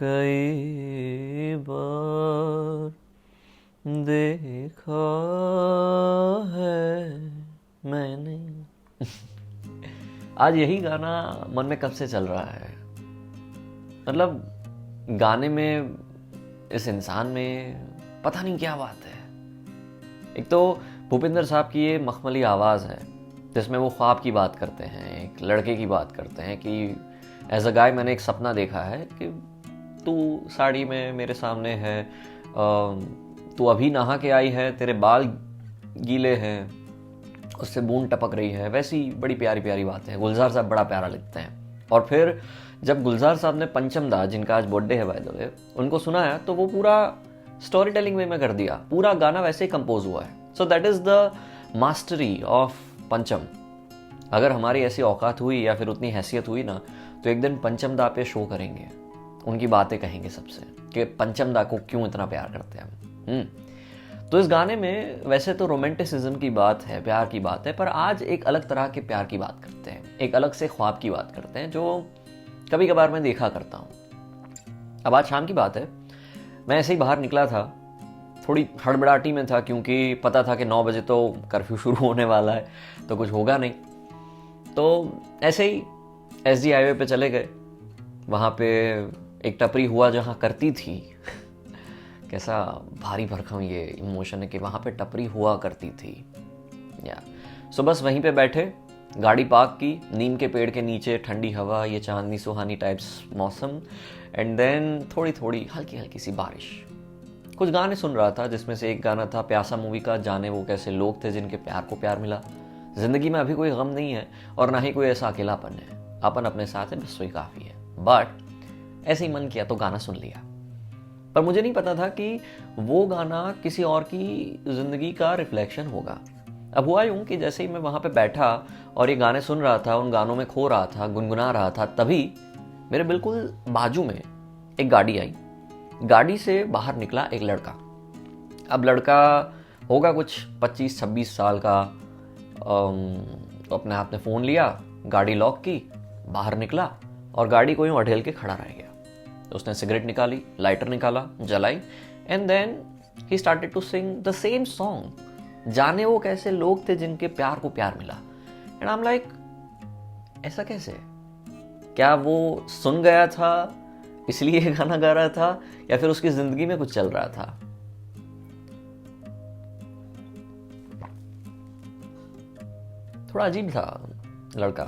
कई बार देखा है मैंने। आज यही गाना मन में कब से चल रहा है। मतलब गाने में, इस इंसान में पता नहीं क्या बात है। एक तो भूपिंदर साहब की ये मखमली आवाज़ है जिसमें वो ख्वाब की बात करते हैं, एक लड़के की बात करते हैं कि एज अ गाय मैंने एक सपना देखा है कि तू साड़ी में मेरे सामने है, तू अभी नहा के आई है, तेरे बाल गीले हैं, उससे बूंद टपक रही है। वैसी बड़ी प्यारी प्यारी बातें हैं। गुलजार साहब बड़ा प्यारा लिखते हैं। और फिर जब गुलजार साहब ने पंचम दा, जिनका आज बर्थडे है बाय द वे, उनको सुनाया तो वो पूरा स्टोरी टेलिंग वे में कर दिया। पूरा गाना वैसे ही कंपोज हुआ है। So that is the mastery of पंचम। अगर हमारी ऐसी औकात हुई या फिर उतनी हैसियत हुई ना, तो एक दिन पंचम दा पे शो करेंगे, उनकी बातें कहेंगे सबसे कि पंचम दा को क्यों इतना प्यार करते हैं हम। तो इस गाने में वैसे तो रोमांटिसिज्म की बात है, प्यार की बात है, पर आज एक अलग तरह के प्यार की बात करते हैं, एक अलग से ख्वाब की बात करते हैं जो कभी कभार मैं देखा करता हूँ। अब आज शाम की बात है, मैं ऐसे ही बाहर निकला था, थोड़ी हड़बड़ाहटी में था क्योंकि पता था कि 9 बजे तो कर्फ्यू शुरू होने वाला है, तो कुछ होगा नहीं। तो ऐसे ही SG हाईवे पे चले गए। वहाँ पे एक टपरी हुआ जहाँ करती थी। कैसा भारी भरकम ये इमोशन है कि वहाँ पे टपरी हुआ करती थी। सो बस वहीं पे बैठे, गाड़ी पार्क की, नीम के पेड़ के नीचे, ठंडी हवा, ये चांदनी सुहानी टाइप्स मौसम, एंड देन थोड़ी थोड़ी हल्की हल्की सी बारिश। कुछ गाने सुन रहा था जिसमें से एक गाना था प्यासा मूवी का, जाने वो कैसे लोग थे जिनके प्यार को प्यार मिला। जिंदगी में अभी कोई गम नहीं है और ना ही कोई ऐसा अकेलापन है, अपन अपने साथ है, बस वही काफ़ी है। बट ऐसे ही मन किया तो गाना सुन लिया। पर मुझे नहीं पता था कि वो गाना किसी और की ज़िंदगी का रिफ्लेक्शन होगा। अब हुआ यूँ कि जैसे ही मैं वहाँ पे बैठा और ये गाने सुन रहा था, उन गानों में खो रहा था, गुनगुना रहा था, तभी मेरे बिल्कुल बाजू में एक गाड़ी आई। गाड़ी से बाहर निकला एक लड़का। अब लड़का होगा कुछ 25-26 साल का। तो अपने हाथ में फ़ोन लिया, गाड़ी लॉक की, बाहर निकला और गाड़ी को यूँ अढ़ेल के खड़ा रह गया। तो उसने सिगरेट निकाली, लाइटर निकाला, जलाई, एंड देन ही started to sing the same song, जाने वो कैसे लोग थे जिनके प्यार को प्यार मिला। एंड आई एम लाइक, ऐसा कैसे? क्या वो सुन गया था इसलिए ये गाना गा रहा था, या फिर उसकी जिंदगी में कुछ चल रहा था? थोड़ा अजीब था लड़का,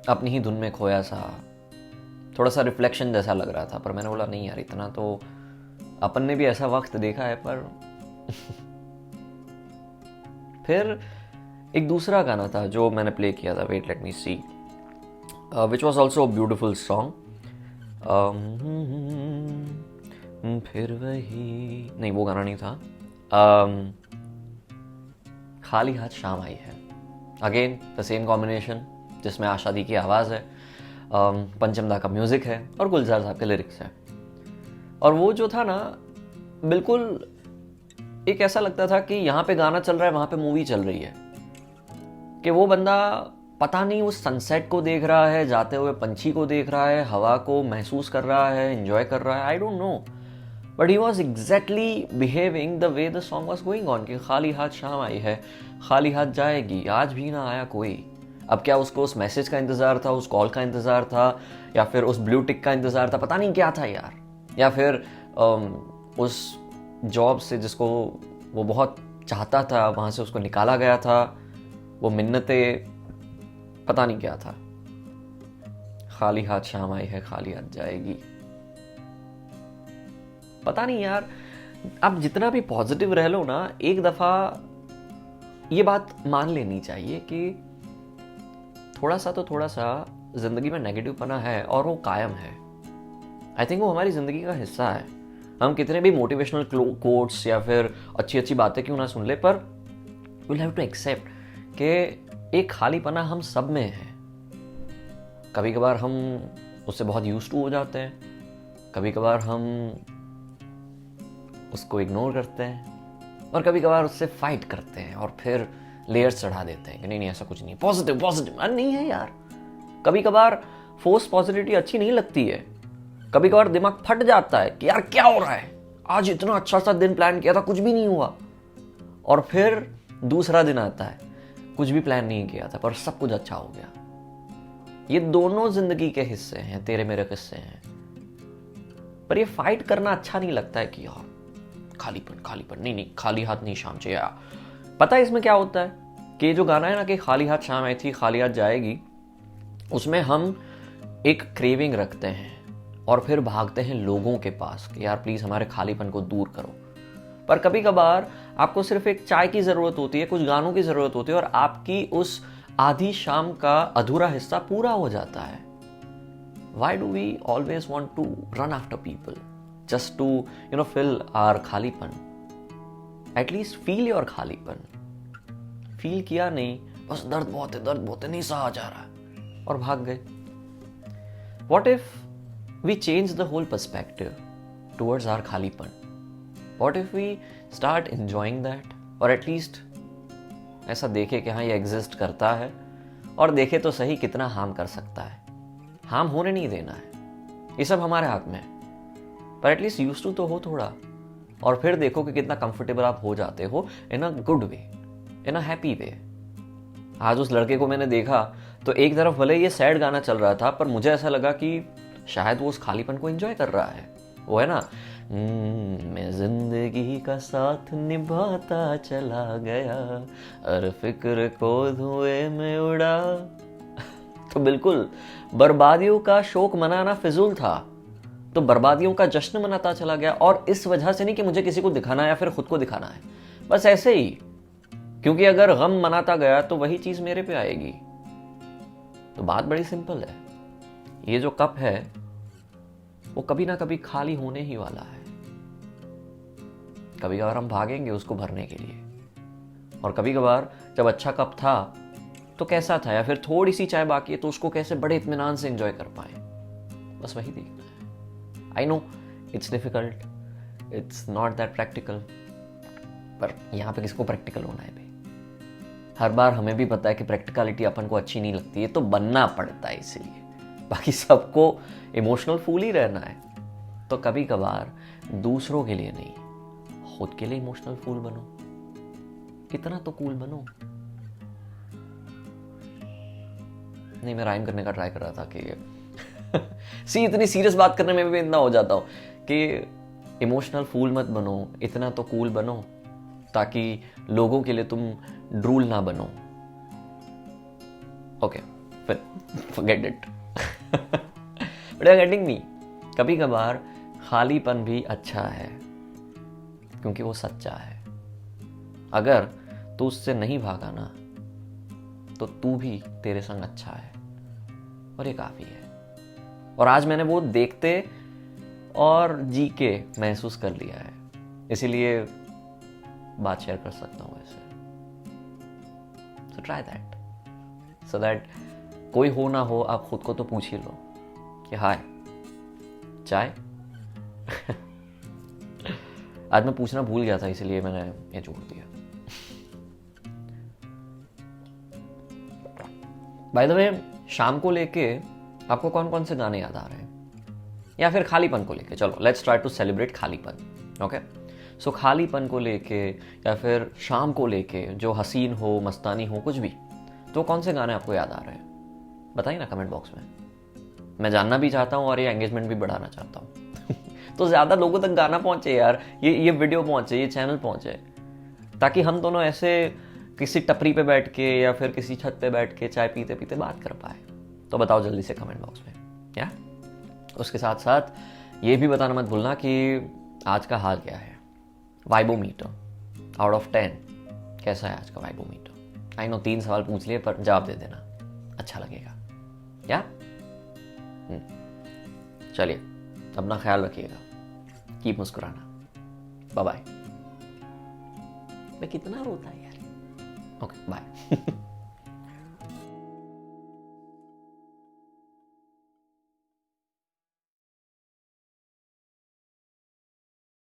अपनी ही धुन में खोया सा, थोड़ा सा रिफ्लेक्शन जैसा लग रहा था। पर मैंने बोला नहीं यार, इतना तो अपन ने भी ऐसा वक्त देखा है। पर फिर एक दूसरा गाना था जो मैंने प्ले किया था, wait let me see, which was also beautiful song. फिर वही नहीं, वो गाना नहीं था। खाली हाथ शाम आई है, अगेन द सेम कॉम्बिनेशन, जिसमें आशा दी की आवाज़ है, पंचम दा का म्यूज़िक है और गुलजार साहब के लिरिक्स हैं। और वो जो था ना, बिल्कुल एक ऐसा लगता था कि यहाँ पे गाना चल रहा है, वहाँ पे मूवी चल रही है। कि वो बंदा पता नहीं उस सनसेट को देख रहा है, जाते हुए पंछी को देख रहा है, हवा को महसूस कर रहा है, एंजॉय कर रहा है, I don't know, but he was exactly behaving the way the song was going on कि खाली हाथ शाम आई है, खाली हाथ जाएगी, आज भी ना आया कोई। अब क्या उसको उस मैसेज का इंतज़ार था, उस कॉल का इंतज़ार था, या फिर उस ब्लू टिक का इंतज़ार था, पता नहीं क्या था यार। या फिर उस जॉब से जिसको वो बहुत चाहता था, वहाँ से उसको निकाला गया था, वो मिन्नतें, पता नहीं क्या था। खाली हाथ शाम आई है, खाली हाथ जाएगी, पता नहीं यार। आप जितना भी पॉजिटिव रह लो ना, एक दफ़ा ये बात मान लेनी चाहिए कि थोड़ा सा ज़िंदगी में नेगेटिव पना है और वो कायम है। आई थिंक वो हमारी ज़िंदगी का हिस्सा है। हम कितने भी मोटिवेशनल कोट्स या फिर अच्छी अच्छी बातें क्यों ना सुन ले, पर विल हैव टू एक्सेप्ट कि एक खालीपना हम सब में है। कभी कभार हम उससे बहुत यूज्ड टू हो जाते हैं, कभी कभार हम उसको इग्नोर करते हैं, और कभी कभार उससे फाइट करते हैं और फिर लेयर्स चढ़ा देते हैं कि नहीं ऐसा कुछ नहीं, पॉजिटिव नहीं है यार। कभी कभार फोर्स पॉजिटिविटी अच्छी नहीं लगती है, कभी कभार दिमाग फट जाता है कि यार क्या हो रहा है, आज इतना अच्छा सा दिन प्लान किया था, कुछ भी नहीं हुआ। और फिर दूसरा दिन आता है, कुछ भी प्लान नहीं किया था पर सब कुछ अच्छा हो गया। ये दोनों जिंदगी के हिस्से हैं, तेरे मेरे किस्से हैं। पर ये फाइट करना अच्छा नहीं लगता है कि यार खालीपन खालीपन, नहीं नहीं, खाली हाथ नहीं शाम चाहिए। पता है इसमें क्या होता है कि जो गाना है ना कि खाली हाथ शाम आई थी खाली हाथ जाएगी, उसमें हम एक क्रेविंग रखते हैं और फिर भागते हैं लोगों के पास कि यार प्लीज हमारे खालीपन को दूर करो। पर कभी कभार आपको सिर्फ एक चाय की जरूरत होती है, कुछ गानों की जरूरत होती है और आपकी उस आधी शाम का अधूरा हिस्सा पूरा हो जाता है। Why do we always want to run after people just to fill our खालीपन? At least feel your खालीपन। फील किया नहीं, बस दर्द बहुत है नहीं सहा जा रहा है और भाग गए। What if we change the whole perspective towards our खालीपन? What if we start enjoying that? और at least ऐसा देखे कि हाँ ये एग्जिस्ट करता है और देखे तो सही कितना हार्म कर सकता है। हार्म होने नहीं देना है, ये सब हमारे हाथ में है, पर एटलीस्ट यूज टू तो हो थोड़ा। और फिर देखो कि कितना कंफर्टेबल आप हो जाते हो इन a good way, in a happy वे। आज उस लड़के को मैंने देखा तो एक तरफ भले ये सैड गाना चल रहा था पर मुझे ऐसा लगा कि शायद वो उस खालीपन को एंजॉय कर रहा है। वो है ना, मैं जिंदगी का साथ निभाता चला गया, हर फिक्र को धुएं में उड़ा। तो बिल्कुल बर्बादियों का शोक मनाना फिजूल था, तो बर्बादियों का जश्न मनाता चला गया। और इस वजह से नहीं कि मुझे किसी को दिखाना है या फिर खुद को दिखाना है, बस ऐसे ही, क्योंकि अगर गम मनाता गया तो वही चीज मेरे पे आएगी। तो बात बड़ी सिंपल है, ये जो कप है वो कभी ना कभी खाली होने ही वाला है। कभी कभार हम भागेंगे उसको भरने के लिए, और कभी कभार जब अच्छा कप था तो कैसा था, या फिर थोड़ी सी चाय बाकी है तो उसको कैसे बड़े इत्मीनान से एंजॉय कर पाए, बस वही देखना है। I know it's difficult, it's not that practical, पर यहाँ पे किसको प्रैक्टिकल होना है भाई? हर बार हमें भी पता है कि प्रैक्टिकलिटी अपन को अच्छी नहीं लगती है, तो बनना पड़ता है इसलिए। बाकी सबको इमोशनल फूल ही रहना है, तो कभी कभार दूसरों के लिए नहीं, खुद के लिए इमोशनल फूल बनो। कितना तो कूल बनो। नहीं, मैं राइम करने का ट्राई कर रहा था कि सी इतनी सीरियस बात करने में भी इतना हो जाता हूँ कि इमोशनल फूल मत बनो, इतना तो कूल बनो ताकि लोगों के लिए तुम ड्रूल ना बनो। Okay, forget it. But I getting me, कभी कभार खालीपन भी अच्छा है क्योंकि वो सच्चा है। अगर तू उससे नहीं भागा ना तो तू भी तेरे संग अच्छा है, और ये काफी है। और आज मैंने वो देखते और जी के महसूस कर लिया है, इसीलिए बात शेयर कर सकता हूं ऐसे। So try that, so that कोई हो ना हो आप खुद को तो पूछ ही लो कि हाय चाय। आज मैं पूछना भूल गया था, इसीलिए मैंने ये जोड़ दिया। बाय द वे, शाम को लेके आपको कौन कौन से गाने याद आ रहे हैं, या फिर खालीपन को लेके? चलो लेट्स ट्राई टू सेलिब्रेट खालीपन। ओके, सो खालीपन को लेके या फिर शाम को लेके जो हसीन हो, मस्तानी हो, कुछ भी, तो कौन से गाने आपको याद आ रहे हैं बताइए ना कमेंट बॉक्स में। मैं जानना भी चाहता हूँ और ये एंगेजमेंट भी बढ़ाना चाहता हूँ। तो ज़्यादा लोगों तक गाना पहुँचे यार, ये वीडियो पहुँचे, ये चैनल पहुँचे, ताकि हम दोनों ऐसे किसी टपरी पे बैठ के या फिर किसी छत पे बैठ के चाय पीते पीते बात कर पाए। तो बताओ जल्दी से कमेंट बॉक्स में। या उसके साथ साथ ये भी बताना मत भूलना कि आज का हाल क्या है, वाइबोमीटर आउट ऑफ 10 कैसा है आज का वाइबोमीटर? आई नो 3 सवाल पूछ लिए, पर जवाब दे देना, अच्छा लगेगा। या चलिए, अपना ख्याल रखिएगा, कीप मुस्कुराना। Bye bye. मैं कितना रोता है यार। Okay bye.